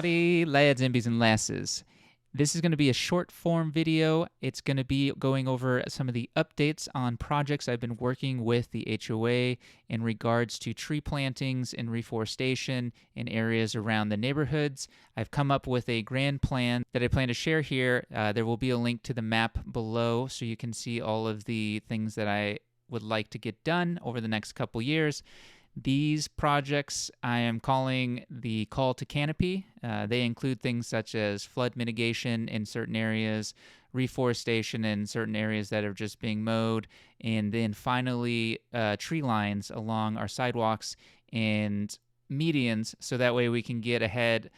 Howdy, lads, imbies, and lasses. This is going to be a short form video. It's going to be going over some of the updates on projects I've been working with the HOA in regards to tree plantings and reforestation in areas around the neighborhoods. I've come up with a grand plan that I plan to share here. There will be a link to the map below so you can see all of the things that I would like to get done over the next couple years. These projects I am calling the Call2Canopy. They include things such as flood mitigation in certain areas, reforestation in certain areas that are just being mowed, and then finally tree lines along our sidewalks and medians so that way we can get ahead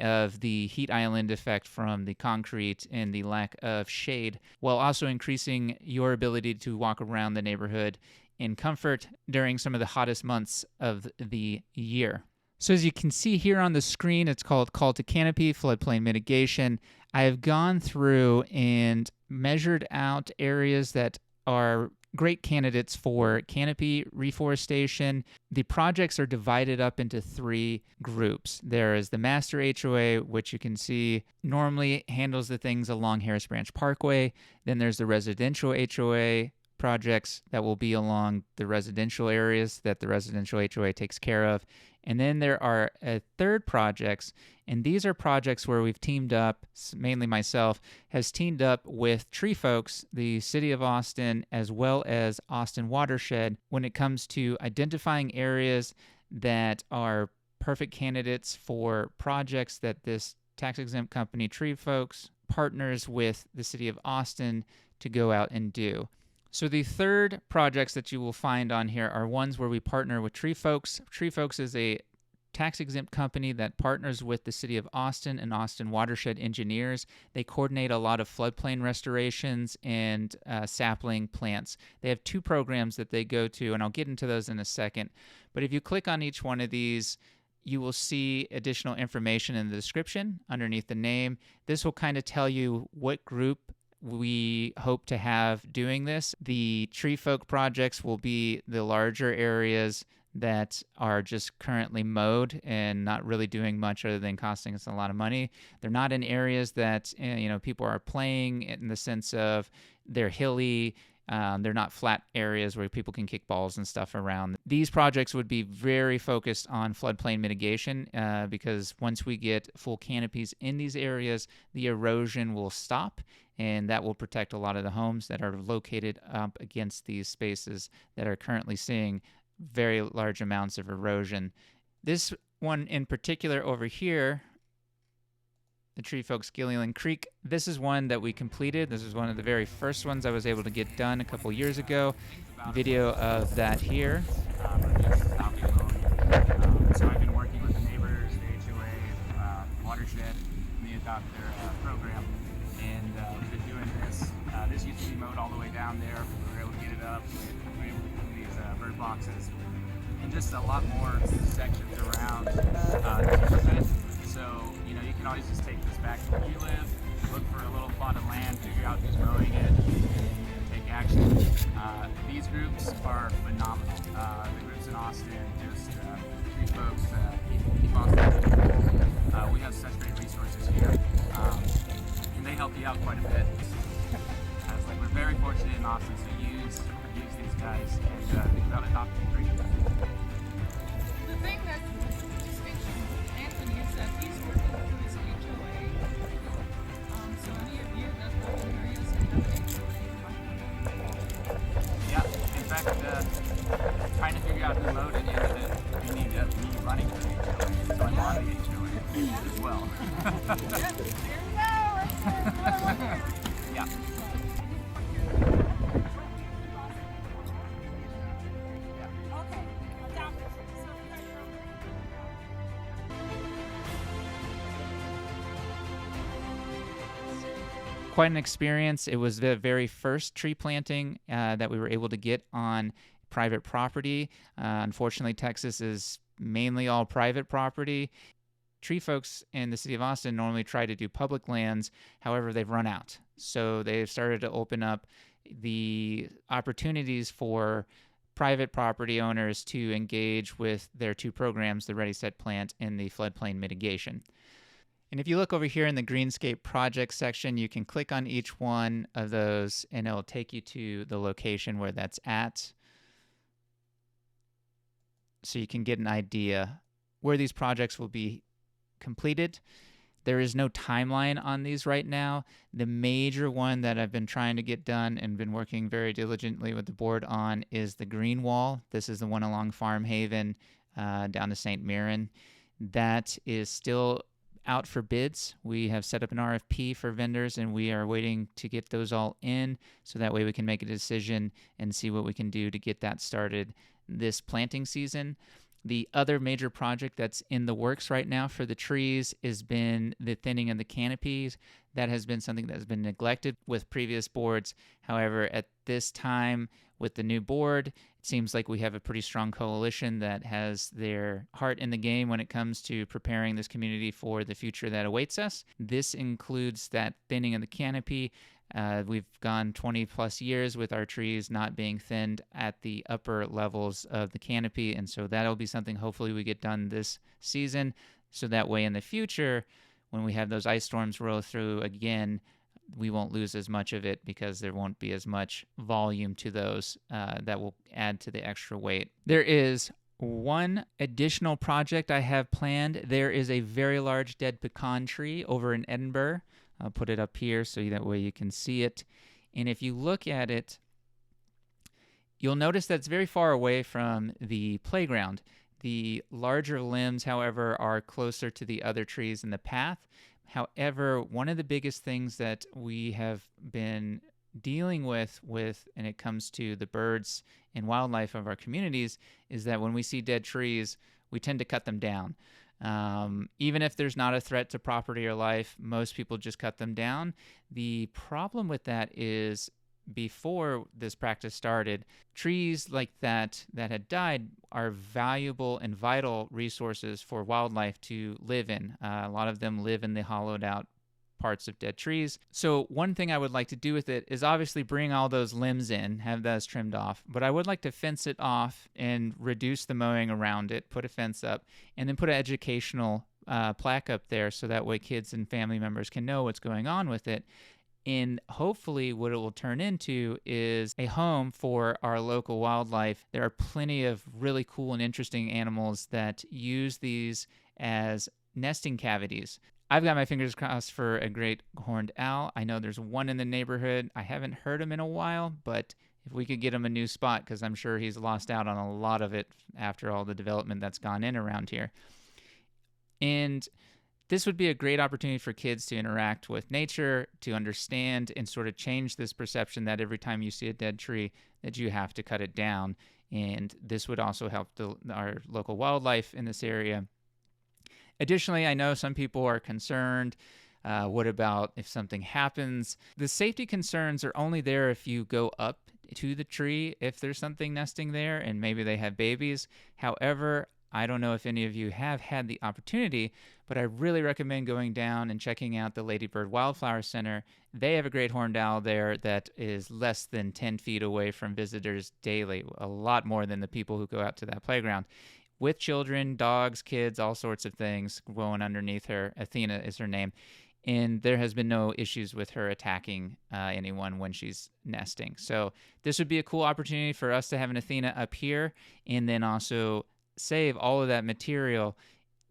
of the heat island effect from the concrete and the lack of shade, while also increasing your ability to walk around the neighborhood in comfort during some of the hottest months of the year. So as you can see here on the screen, it's called Call2Canopy, floodplain mitigation. I have gone through and measured out areas that are great candidates for canopy reforestation. The projects are divided up into three groups. There is the Master HOA, which you can see normally handles the things along Harris Branch Parkway. Then there's the Residential HOA projects that will be along the residential areas that the Residential HOA takes care of. And then there are third projects, and these are projects where we've teamed up, mainly myself, has teamed up with tree folks, the City of Austin, as well as Austin Watershed, when it comes to identifying areas that are perfect candidates for projects that this tax-exempt company, Tree Folks, partners with the City of Austin to go out and do. So the third projects that you will find on here are ones where we partner with Tree Folks. Tree Folks is a tax-exempt company that partners with the City of Austin and Austin Watershed engineers. They coordinate a lot of floodplain restorations and sapling plants. They have two programs that they go to, and I'll get into those in a second. But if you click on each one of these, you will see additional information in the description underneath the name. This will kind of tell you what group we hope to have doing this. The tree folk projects will be the larger areas that are just currently mowed and not really doing much other than costing us a lot of money. They're not in areas that people are playing in the sense of they're hilly. They're not flat areas where people can kick balls and stuff around. These projects would be very focused on floodplain mitigation because once we get full canopies in these areas, the erosion will stop, and that will protect a lot of the homes that are located up against these spaces that are currently seeing very large amounts of erosion. This one in particular over here, the Tree Folks Gilliland Creek, this is one that we completed. This is one of the very first ones I was able to get done a couple years ago. Video of that here. So I've been working with the neighbors, the HOA, Watershed, and they adopt their program. And we've been doing this. This used to be mowed all the way down there. We were able to get it up. We were able to put these bird boxes and just a lot more sections around the neighborhood. So, you can always just take this back to where you live, look for a little plot of land, figure out who's mowing it, and take action. These groups are phenomenal. The groups in Austin, just Tree Folks, keep Austin. We have such great resources here, and they help you out quite a bit. We're very fortunate in Austin to use these guys and think about adopting a creek. The thing that Anthony is that he's working through his HOA. So any of you that live in areas that have HOA. Yeah, in fact, trying to figure out who mowed it ended it. We need me running for the HOA, so I'm on the HOA as well. There we go. Yeah. Quite an experience. It was the very first tree planting that we were able to get on private property. Unfortunately, Texas is mainly all private property. Tree folks in the City of Austin normally try to do public lands. However, they've run out. So they've started to open up the opportunities for private property owners to engage with their two programs, the Ready, Set, Plant and the floodplain mitigation. And if you look over here in the Greenscape project section, you can click on each one of those and it'll take you to the location where that's at. So you can get an idea where these projects will be completed. There is no timeline on these right now. The major one that I've been trying to get done and been working very diligently with the board on is the green wall. This is the one along Farm Haven down to St. Mirren. That is still out for bids. We have set up an RFP for vendors and we are waiting to get those all in so that way we can make a decision and see what we can do to get that started this planting season. The other major project that's in the works right now for the trees has been the thinning of the canopies. That has been something that has been neglected with previous boards. However, at this time with the new board, it seems like we have a pretty strong coalition that has their heart in the game when it comes to preparing this community for the future that awaits us. This includes that thinning of the canopy. We've gone 20 plus years with our trees not being thinned at the upper levels of the canopy, and so that'll be something hopefully we get done this season, so that way in the future, when we have those ice storms roll through again, we won't lose as much of it because there won't be as much volume to those that will add to the extra weight. There is one additional project I have planned. There is a very large dead pecan tree over in Edinburgh. I'll put it up here so that way you can see it. And if you look at it, you'll notice that it's very far away from the playground. The larger limbs, however, are closer to the other trees in the path. However, one of the biggest things that we have been dealing with when it comes to the birds and wildlife of our communities is that when we see dead trees, we tend to cut them down. Even if there's not a threat to property or life, most people just cut them down. The problem with that is before this practice started, trees like that had died are valuable and vital resources for wildlife to live in. A lot of them live in the hollowed out parts of dead trees. So one thing I would like to do with it is obviously bring all those limbs in, have those trimmed off, but I would like to fence it off and reduce the mowing around it, put a fence up, and then put an educational plaque up there so that way kids and family members can know what's going on with it. And hopefully what it will turn into is a home for our local wildlife. There are plenty of really cool and interesting animals that use these as nesting cavities. I've got my fingers crossed for a great horned owl. I know there's one in the neighborhood. I haven't heard him in a while, but if we could get him a new spot, because I'm sure he's lost out on a lot of it after all the development that's gone in around here. And this would be a great opportunity for kids to interact with nature, to understand and sort of change this perception that every time you see a dead tree that you have to cut it down. And this would also help our local wildlife in this area. Additionally, I know some people are concerned, what about if something happens? The safety concerns are only there if you go up to the tree, if there's something nesting there and maybe they have babies. However, I don't know if any of you have had the opportunity, but I really recommend going down and checking out the Ladybird Wildflower Center. They have a great horned owl there that is less than 10 feet away from visitors daily, a lot more than the people who go out to that playground. With children, dogs, kids, all sorts of things going underneath her. Athena is her name. And there has been no issues with her attacking anyone when she's nesting. So this would be a cool opportunity for us to have an Athena up here and then also save all of that material,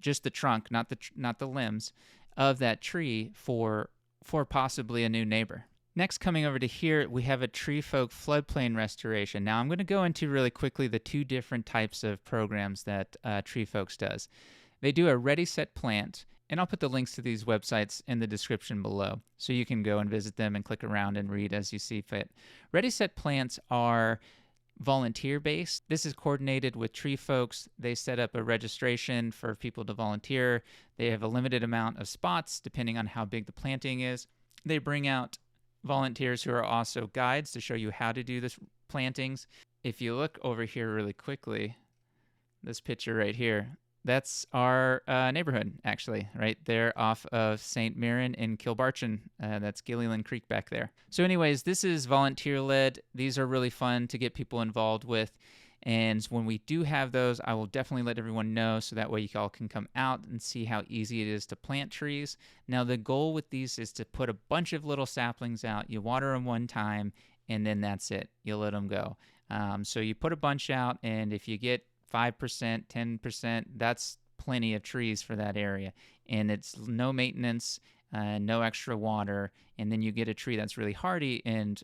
just the trunk, not the limbs, of that tree for possibly a new neighbor. Next, coming over to here, we have a tree folk floodplain restoration. Now, I'm going to go into really quickly the two different types of programs that Tree Folks does. They do a ready, set, plant, and I'll put the links to these websites in the description below, so you can go and visit them and click around and read as you see fit. Ready, set plants are volunteer-based. This is coordinated with Tree Folks. They set up a registration for people to volunteer. They have a limited amount of spots depending on how big the planting is. They bring out volunteers who are also guides to show you how to do this plantings. If you look over here really quickly, this picture right here, that's our neighborhood, actually, right there off of St. Mirren in Kilbarchan. That's Gilliland Creek back there. So anyways, this is volunteer-led. These are really fun to get people involved with. And when we do have those, I will definitely let everyone know so that way you all can come out and see how easy it is to plant trees. Now, the goal with these is to put a bunch of little saplings out. You water them one time, and then that's it. You let them go. So you put a bunch out, and if you get 5%, 10%, that's plenty of trees for that area. And it's no maintenance, no extra water, and then you get a tree that's really hardy and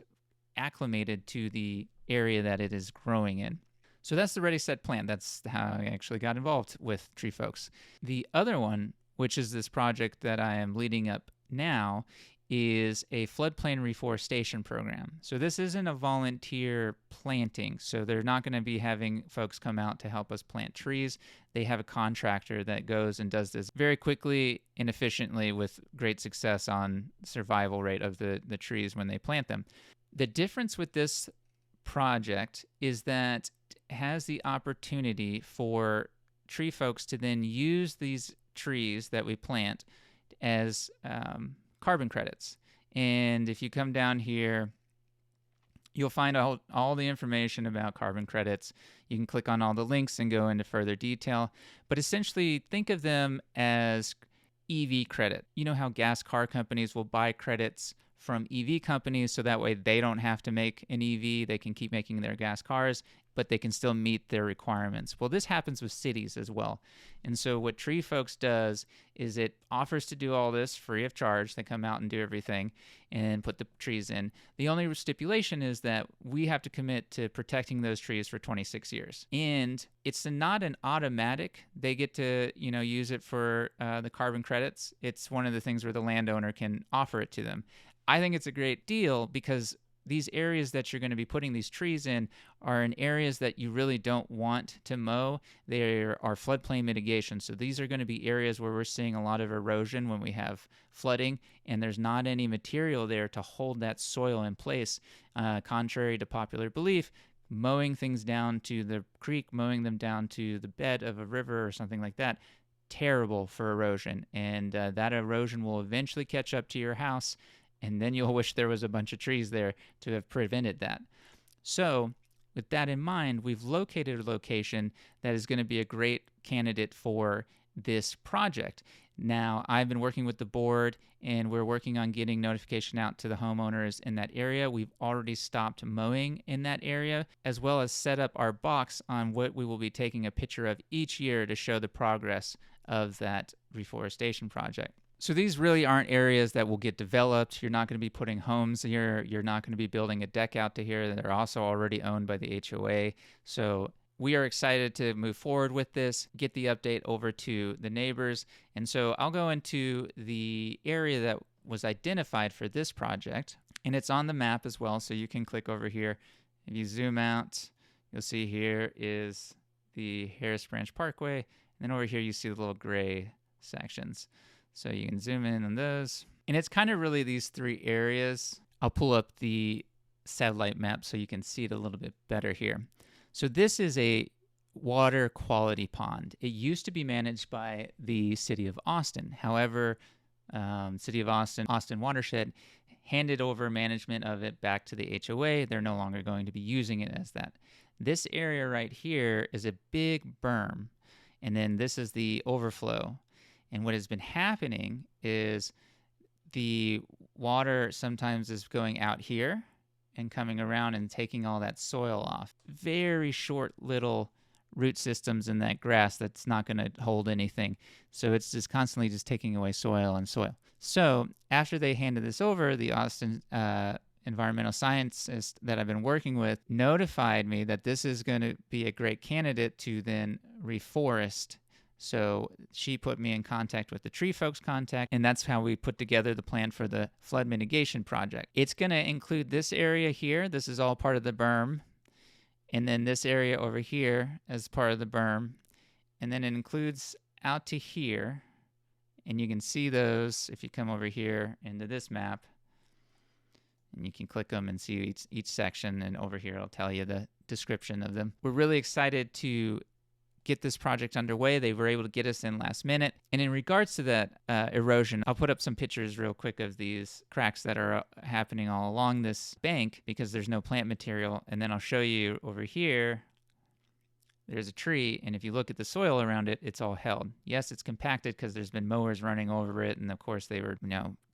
acclimated to the area that it is growing in. So that's the Ready, Set, Plant. That's how I actually got involved with Tree Folks. The other one, which is this project that I am leading up now, is a floodplain reforestation program. So this isn't a volunteer planting. So they're not going to be having folks come out to help us plant trees. They have a contractor that goes and does this very quickly and efficiently with great success on survival rate of the trees when they plant them. The difference with this project is that it has the opportunity for tree folks to then use these trees that we plant as carbon credits. And if you come down here, you'll find all the information about carbon credits. You can click on all the links and go into further detail. But essentially, think of them as EV credit. You know how gas car companies will buy credits from EV companies so that way they don't have to make an EV. They can keep making their gas cars, but they can still meet their requirements. Well, this happens with cities as well. And so what Tree Folks does is it offers to do all this free of charge. They come out and do everything and put the trees in. The only stipulation is that we have to commit to protecting those trees for 26 years. And it's not an automatic. They get to, use it for the carbon credits. It's one of the things where the landowner can offer it to them. I think it's a great deal because these areas that you're going to be putting these trees in are in areas that you really don't want to mow. They are floodplain mitigation. So these are going to be areas where we're seeing a lot of erosion when we have flooding, and there's not any material there to hold that soil in place. Contrary to popular belief, mowing things down to the creek, mowing them down to the bed of a river or something like that, terrible for erosion. And that erosion will eventually catch up to your house, and then you'll wish there was a bunch of trees there to have prevented that. So with that in mind, we've located a location that is going to be a great candidate for this project. Now, I've been working with the board, and we're working on getting notification out to the homeowners in that area. We've already stopped mowing in that area, as well as set up our box on what we will be taking a picture of each year to show the progress of that reforestation project. So these really aren't areas that will get developed. You're not going to be putting homes here. You're not going to be building a deck out to here. They're also already owned by the HOA. So we are excited to move forward with this, get the update over to the neighbors. And so I'll go into the area that was identified for this project, and it's on the map as well. So you can click over here. If you zoom out, you'll see here is the Harris Branch Parkway. And then over here, you see the little gray sections. So you can zoom in on those. And it's kind of really these three areas. I'll pull up the satellite map so you can see it a little bit better here. So this is a water quality pond. It used to be managed by the city of Austin. However, city of Austin Watershed handed over management of it back to the HOA. They're no longer going to be using it as that. This area right here is a big berm. And then this is the overflow. And what has been happening is the water sometimes is going out here and coming around and taking all that soil off. Very short little root systems in that grass that's not going to hold anything. So it's just constantly just taking away soil and soil. So after they handed this over, the Austin environmental scientist that I've been working with notified me that this is going to be a great candidate to then reforest. So she put me in contact with the Tree Folks contact, and that's how we put together the plan for the flood mitigation project. It's going to include this area here. This is all part of the berm. And then this area over here as part of the berm. And then it includes out to here. And you can see those if you come over here into this map. And you can click them and see each section. And over here, it'll tell you the description of them. We're really excited to get this project underway. They were able to get us in last minute. And in regards to that erosion, I'll put up some pictures real quick of these cracks that are happening all along this bank because there's no plant material. And then I'll show you over here there's a tree, and if you look at the soil around it, it's all held. Yes, it's compacted because there's been mowers running over it, and of course they were,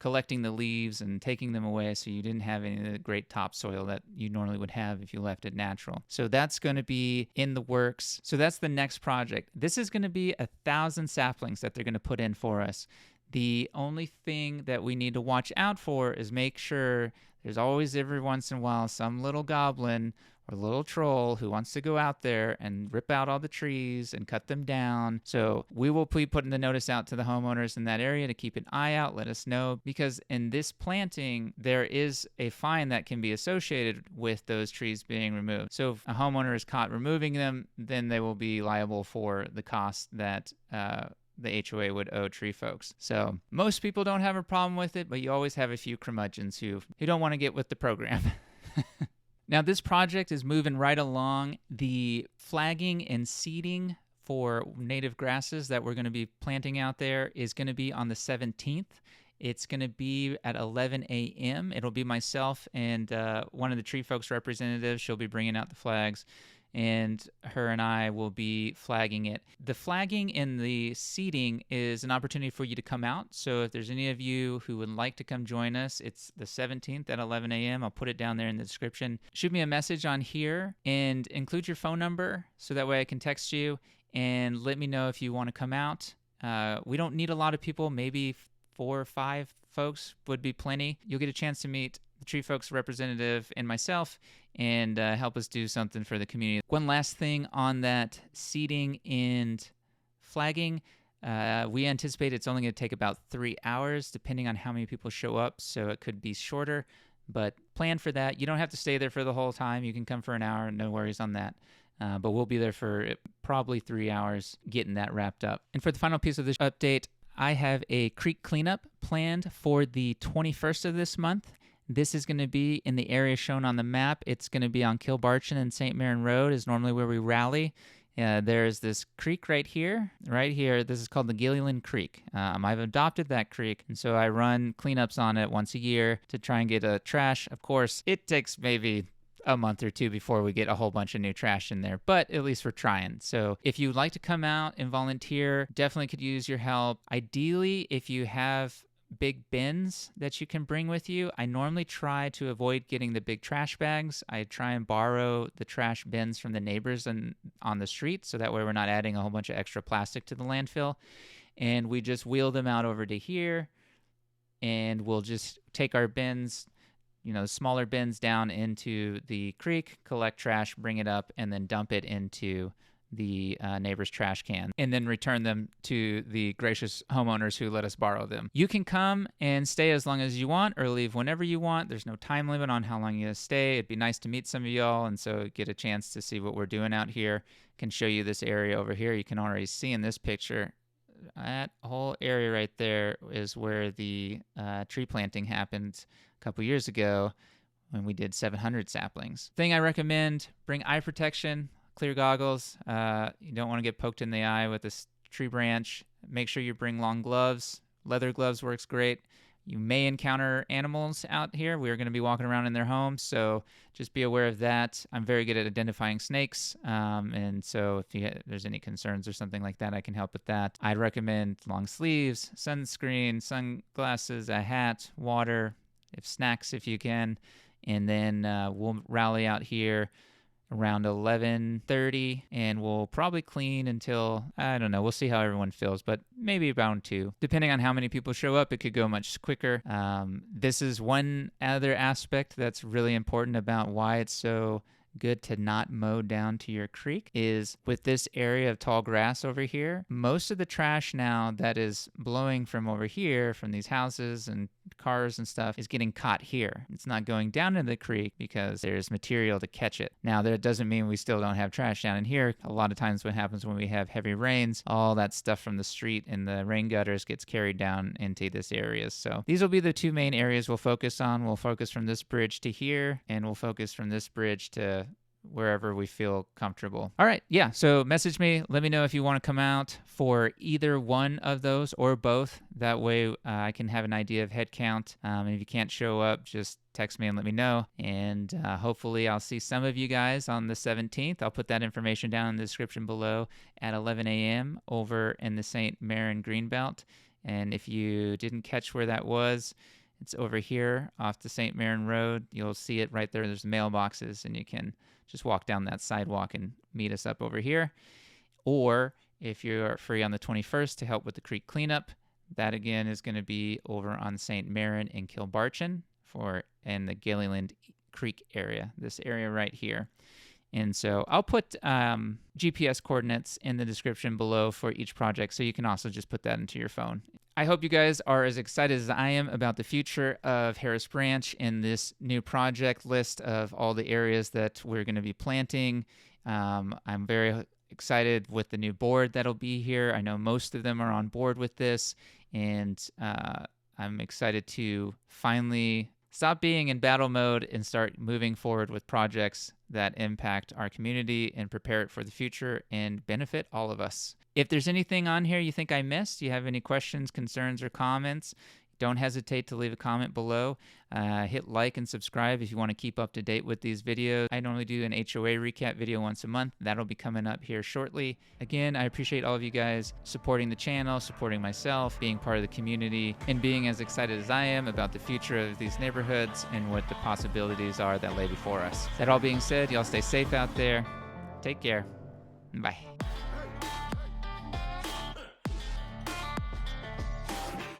collecting the leaves and taking them away, so you didn't have any of the great topsoil that you normally would have if you left it natural. So that's going to be in the works. So that's the next project. This is going to be 1,000 saplings that they're going to put in for us. The only thing that we need to watch out for is make sure there's always every once in a while some little goblin or little troll who wants to go out there and rip out all the trees and cut them down. So we will be putting the notice out to the homeowners in that area to keep an eye out, let us know, because in this planting, there is a fine that can be associated with those trees being removed. So if a homeowner is caught removing them, then they will be liable for the cost that the HOA would owe tree folks. So most people don't have a problem with it, but you always have a few curmudgeons who don't want to get with the program. Now, this project is moving right along. The flagging and seeding for native grasses that we're going to be planting out there is going to be on the 17th. It's going to be at 11 a.m. It'll be myself and one of the tree folks representatives. She'll be bringing out the flags, and her and I will be flagging it. The flagging and the seeding is an opportunity for you to come out. So if there's any of you who would like to come join us, it's the 17th at 11 a.m. I'll put it down there in the description. Shoot me a message on here and include your phone number so that way I can text you and let me know if you want to come out. We don't need a lot of people, maybe 4 or 5 folks would be plenty. You'll get a chance to meet the tree folks representative and myself and help us do something for the community. One last thing on that seeding and flagging. We anticipate it's only going to take about 3 hours depending on how many people show up, so it could be shorter, but plan for that. You don't have to stay there for the whole time. You can come for an hour, no worries on that. But we'll be there for probably 3 hours getting that wrapped up. And for the final piece of this update, I have a creek cleanup planned for the 21st of this month. This is going to be in the area shown on the map. It's going to be on Kilbarchan and St. Marin Road is normally where we rally. There's this creek right here. This is called the Gilliland Creek. I've adopted that creek, and so I run cleanups on it once a year to try and get trash. Of course, it takes maybe a month or two before we get a whole bunch of new trash in there, but at least we're trying. So if you'd like to come out and volunteer, definitely could use your help. Ideally, if you have big bins that you can bring with you, I normally try to avoid getting the big trash bags. I try and borrow the trash bins from the neighbors on the street, so that way we're not adding a whole bunch of extra plastic to the landfill. And we just wheel them out over to here, and we'll just take our bins, smaller bins down into the creek, collect trash, bring it up, and then dump it into the neighbor's trash can, and then return them to the gracious homeowners who let us borrow them. You can come and stay as long as you want or leave whenever you want. There's no time limit on how long you stay. It'd be nice to meet some of y'all and so get a chance to see what we're doing out here. Can show you this area over here. You can already see in this picture that whole area right there is where the tree planting happened a couple years ago when we did 700 saplings. Thing I recommend, bring eye protection, clear goggles. You don't want to get poked in the eye with this tree branch. Make sure you bring long gloves. Leather gloves works great. You may encounter animals out here. We're going to be walking around in their homes, so just be aware of that. I'm very good at identifying snakes, and so if there's any concerns or something like that, I can help with that. I'd recommend long sleeves, sunscreen, sunglasses, a hat, water, snacks if you can, and then we'll rally out here around 11:30, and we'll probably clean until, I don't know, we'll see how everyone feels, but maybe around 2. Depending on how many people show up, it could go much quicker. This is one other aspect that's really important about why it's so good to not mow down to your creek is with this area of tall grass over here, most of the trash now that is blowing from over here, from these houses and cars and stuff, is getting caught here. It's not going down into the creek because there's material to catch it. Now, that doesn't mean we still don't have trash down in here. A lot of times what happens when we have heavy rains, all that stuff from the street and the rain gutters gets carried down into this area. So these will be the 2 main areas we'll focus on. We'll focus from this bridge to here, and we'll focus from this bridge to wherever we feel comfortable. All right, yeah, so message me. Let me know if you want to come out for either one of those or both. That way I can have an idea of head count. And if you can't show up, just text me and let me know. And hopefully I'll see some of you guys on the 17th. I'll put that information down in the description below at 11 a.m. over in the St. Marin Greenbelt. And if you didn't catch where that was, it's over here off the St. Marin Road. You'll see it right there. There's mailboxes, and you can just walk down that sidewalk and meet us up over here. Or if you're free on the 21st to help with the creek cleanup, that again is going to be over on St. Marin in Kilbarchan in the Gilliland Creek area, this area right here. And so I'll put GPS coordinates in the description below for each project, so you can also just put that into your phone. I hope you guys are as excited as I am about the future of Harris Branch in this new project list of all the areas that we're going to be planting. I'm very excited with the new board that'll be here. I know most of them are on board with this, and I'm excited to finally stop being in battle mode and start moving forward with projects that impact our community and prepare it for the future and benefit all of us. If there's anything on here you think I missed, you have any questions, concerns, or comments, don't hesitate to leave a comment below. Hit like and subscribe if you want to keep up to date with these videos. I normally do an HOA recap video once a month. That'll be coming up here shortly. Again, I appreciate all of you guys supporting the channel, supporting myself, being part of the community, and being as excited as I am about the future of these neighborhoods and what the possibilities are that lay before us. That all being said, y'all stay safe out there. Take care. Bye.